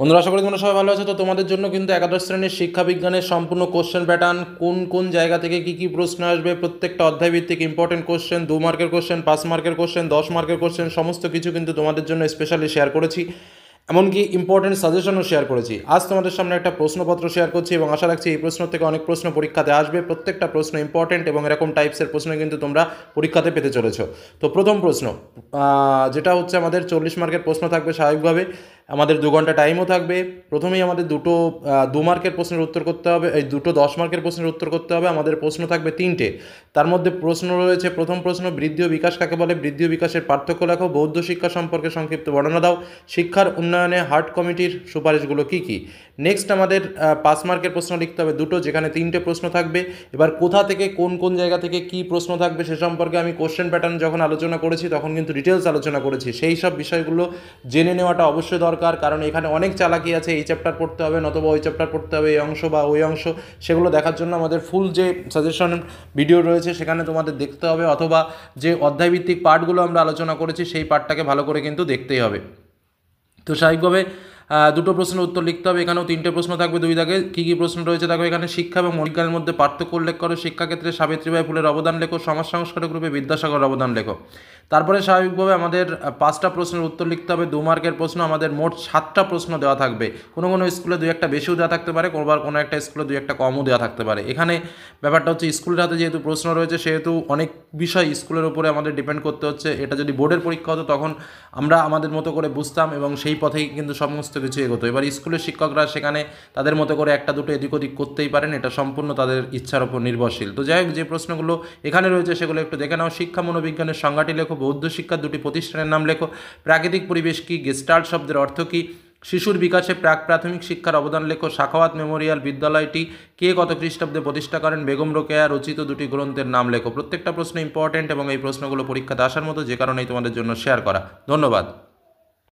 বন্ধুরা, আশা করি তোমরা সবাই ভালো আছো। তো তোমাদের জন্য কিন্তু একাদশ শ্রেণীর শিক্ষা বিজ্ঞানের সম্পূর্ণ কোশ্চেন প্যাটার্ন, কোন কোন জায়গা থেকে কী কী প্রশ্ন আসবে, প্রত্যেকটা অধ্যায়ভিত্তিক ইম্পর্টেন্ট কোশ্চেন, 2 মার্কের কোশ্চেন, 5 মার্কের কোশ্চেন, 10 মার্কের কোশ্চেন, সমস্ত কিছু কিন্তু তোমাদের জন্য স্পেশালি শেয়ার করেছি। এমনকি ইম্পর্টেন্ট সাজেশনও শেয়ার করেছি। আজ তোমাদের সামনে একটা প্রশ্নপত্র শেয়ার করছি এবং আশা রাখছি এই প্রশ্ন থেকে অনেক প্রশ্ন পরীক্ষাতে আসবে। প্রত্যেকটা প্রশ্ন ইম্পর্টেন্ট এবং এরকম টাইপসের প্রশ্ন কিন্তু তোমরা পরীক্ষাতে পেতে চলেছো। তো প্রথম প্রশ্ন যেটা হচ্ছে আমাদের 40 মার্কের প্রশ্ন থাকবে স্বাভাবিকভাবে। আমাদের 2 ঘন্টা টাইমও থাকবে। প্রথমেই আমাদের দুটো 2 মার্কের প্রশ্নের উত্তর করতে হবে, এই দুটো 10 মার্কের প্রশ্নের উত্তর করতে হবে। আমাদের প্রশ্ন থাকবে 3টে। তার মধ্যে প্রশ্ন রয়েছে, প্রথম প্রশ্ন, বৃদ্ধি ও বিকাশ কাকে বলে? বৃদ্ধি ও বিকাশের পার্থক্য লেখো। বৌদ্ধ শিক্ষা সম্পর্কে সংক্ষিপ্ত বর্ণনা দাও। শিক্ষার উন্নয়নে হার্ট কমিটির সুপারিশগুলো কী কী? নেক্সট আমাদের 5 মার্কের প্রশ্ন লিখতে হবে দুটো, যেখানে 3টে প্রশ্ন থাকবে। এবার কোথা থেকে কোন কোন জায়গা থেকে কী প্রশ্ন থাকবে সে সম্পর্কে আমি কোশ্চেন প্যাটার্ন যখন আলোচনা করেছি তখন কিন্তু ডিটেলস আলোচনা করেছি। সেই সব বিষয়গুলো জেনে নেওয়াটা অবশ্যই দরকার, কারণ এখানে অনেক চালাকি আছে। এই চ্যাপ্টার পড়তে হবে, নতবা ওই চ্যাপ্টার পড়তে হবে, এই অংশ বা ওই অংশ। সেগুলো দেখার জন্য আমাদের ফুল যে সাজেশন ভিডিও রয়েছে সেখানে তোমাদের দেখতে হবে, অথবা যে অধ্যায়ভিত্তিক পার্টগুলো আমরা আলোচনা করেছি সেই পার্টটাকে ভালো করে কিন্তু দেখতেই হবে। তো স্বাভাবিকভাবে দুটো প্রশ্নের উত্তর লিখতে হবে। এখানেও 3টে প্রশ্ন থাকবে 2 দাগে। কী কী প্রশ্ন রয়েছে দেখো এখানে। শিক্ষা এবং বিজ্ঞানের মধ্যে পার্থক্য উল্লেখ করো। শিক্ষাক্ষেত্রে সাবিত্রীবাই ফুলের অবদান লেখো। সমাজ সংস্কারক রূপে বিদ্যাসাগর অবদান লেখো। তারপরে স্বাভাবিকভাবে আমাদের 5টা প্রশ্নের উত্তর লিখতে হবে। 2 মার্কের প্রশ্ন। আমাদের মোট 7টা প্রশ্ন দেওয়া থাকবে। কোনো কোনো স্কুলে 2-1টা বেশিও দেওয়া থাকতে পারে, কোনো একটা স্কুলে 2-1টা কমও দেওয়া থাকতে পারে। এখানে ব্যাপারটা হচ্ছে স্কুলের হাতে যেহেতু প্রশ্ন রয়েছে সেহেতু অনেক বিষয় স্কুলের উপরে আমাদের ডিপেন্ড করতে হচ্ছে। এটা যদি বোর্ডের পরীক্ষা হতো তখন আমরা আমাদের মতো করে বুঝতাম এবং সেই পথেই কিন্তু সমস্ত কিছু এগোতো। এবার স্কুলের শিক্ষকরা সেখানে তাদের মতো করে একটা দুটো এদিক ওদিক করতেই পারেন, এটা সম্পূর্ণ তাদের ইচ্ছার উপর নির্ভরশীল। তো যাই হোক, যে প্রশ্নগুলো এখানে রয়েছে সেগুলো একটু দেখে নাও। শিক্ষা মনোবিজ্ঞানের সংজ্ঞাটি লেখো। বৌদ্ধ শিক্ষার 2টি প্রতিষ্ঠানের নাম লেখো। প্রাকৃতিক পরিবেশ কী? গেস্টাল্ট শব্দের অর্থ কী? শিশুর বিকাশে প্রাক প্রাথমিক শিক্ষার অবদান লেখো। সাখাওয়াত মেমোরিয়াল বিদ্যালয়টি কে কত খ্রিস্টাব্দে প্রতিষ্ঠা করেন? বেগম রোকেয়া রচিত 2টি গ্রন্থের নাম লেখো। প্রত্যেকটা প্রশ্ন ইম্পর্টেন্ট এবং এই প্রশ্নগুলো পরীক্ষাতে আসার মতো, যে কারণেই তোমাদের জন্য শেয়ার করা। ধন্যবাদ।